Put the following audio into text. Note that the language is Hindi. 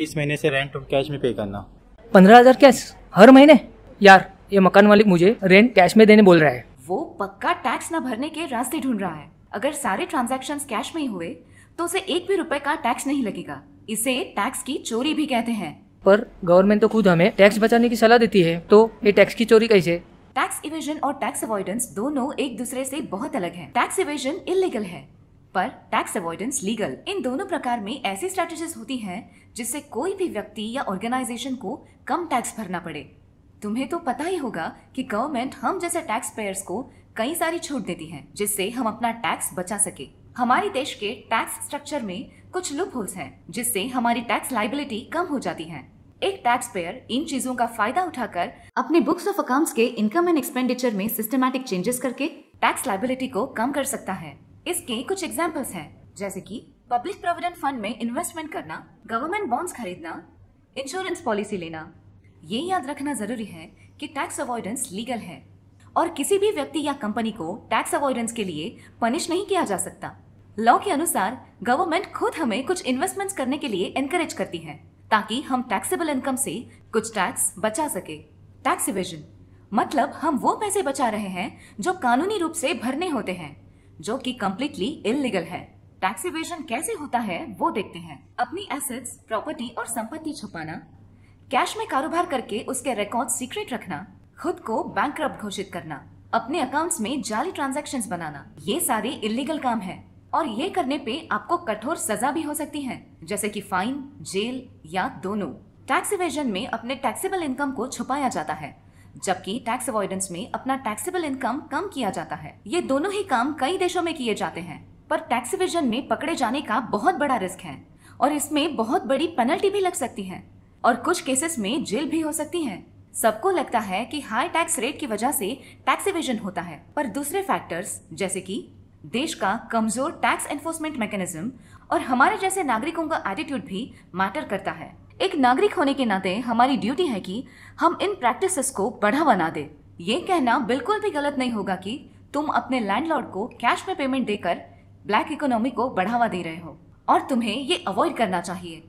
इस महीने से रेंट तुम कैश में पे करना। 15,000 कैश हर महीने? यार ये मकान मालिक मुझे रेंट कैश में देने बोल रहा है। वो पक्का टैक्स न भरने के रास्ते ढूंढ रहा है। अगर सारे ट्रांजैक्शंस कैश में ही हुए तो उसे एक भी रुपए का टैक्स नहीं लगेगा। इसे टैक्स की चोरी भी कहते हैं। पर गवर्नमेंट तो खुद हमें टैक्स बचाने की सलाह देती है, तो ये टैक्स की चोरी कैसे? टैक्स इवेजन और टैक्स अवॉइडेंस दोनों एक दूसरे से बहुत अलग हैं। टैक्स इवेजन इलीगल है पर टैक्स अवॉइडेंस लीगल। इन दोनों प्रकार में ऐसी स्ट्रेटजीज होती हैं जिससे कोई भी व्यक्ति या ऑर्गेनाइजेशन को कम टैक्स भरना पड़े। तुम्हें तो पता ही होगा कि गवर्नमेंट हम जैसे टैक्स पेयर्स को कई सारी छूट देती है जिससे हम अपना टैक्स बचा सके। हमारे देश के टैक्स स्ट्रक्चर में कुछ लूप होल्स हैं जिससे हमारी टैक्स लाइबिलिटी कम हो जाती है। एक टैक्स पेयर इन चीजों का फायदा उठाकर अपने बुक्स ऑफ अकाउंट्स के इनकम एंड एक्सपेंडिचर में सिस्टमैटिक चेंजेस करके टैक्स लाइबिलिटी को कम कर सकता है। इसके कुछ एग्जाम्पल्स हैं, जैसे कि पब्लिक प्रोविडेंट फंड में इन्वेस्टमेंट करना, गवर्नमेंट बॉन्ड्स खरीदना, इंश्योरेंस पॉलिसी लेना। ये याद रखना जरूरी है कि टैक्स अवॉइडेंस लीगल है और किसी भी व्यक्ति या कंपनी को टैक्स अवॉइडेंस के लिए पनिश नहीं किया जा सकता। लॉ के अनुसार गवर्नमेंट खुद हमें कुछ इन्वेस्टमेंट्स करने के लिए एनकरेज करती है ताकि हम टैक्सेबल इनकम से कुछ टैक्स बचा सके। टैक्स इवेजन मतलब हम वो पैसे बचा रहे हैं जो कानूनी रूप से भरने होते हैं, जो कि कम्प्लीटली इलीगल है। टैक्स इवेजन कैसे होता है वो देखते हैं। अपनी एसेट्स, प्रॉपर्टी और संपत्ति छुपाना, कैश में कारोबार करके उसके रिकॉर्ड सीक्रेट रखना, खुद को बैंकरप्ट घोषित करना, अपने अकाउंट्स में जाली ट्रांजैक्शंस बनाना, ये सारे इलीगल काम है और ये करने पे आपको कठोर सजा भी हो सकती है, जैसे कि फाइन, जेल या दोनों। टैक्स इवेजन में अपने टैक्सेबल इनकम को छुपाया जाता है, जबकि टैक्स अवॉइडेंस में अपना टैक्सेबल इनकम कम किया जाता है। ये दोनों ही काम कई देशों में किए जाते हैं, पर टैक्स इवेजन में पकड़े जाने का बहुत बड़ा रिस्क है और इसमें बहुत बड़ी पेनल्टी भी लग सकती है और कुछ केसेस में जेल भी हो सकती है। सबको लगता है कि हाई टैक्स रेट की वजह से टैक्स इवेजन होता है, पर दूसरे फैक्टर्स जैसे कि देश का कमजोर टैक्स एनफोर्समेंट मैकेनिज्म और हमारे जैसे नागरिकों का एटीट्यूड भी मैटर करता है। एक नागरिक होने के नाते हमारी ड्यूटी है कि हम इन प्रैक्टिसेस को बढ़ावा ना दे। ये कहना बिल्कुल भी गलत नहीं होगा कि तुम अपने लैंडलॉर्ड को कैश में पेमेंट देकर ब्लैक इकोनॉमी को बढ़ावा दे रहे हो और तुम्हें ये अवॉइड करना चाहिए।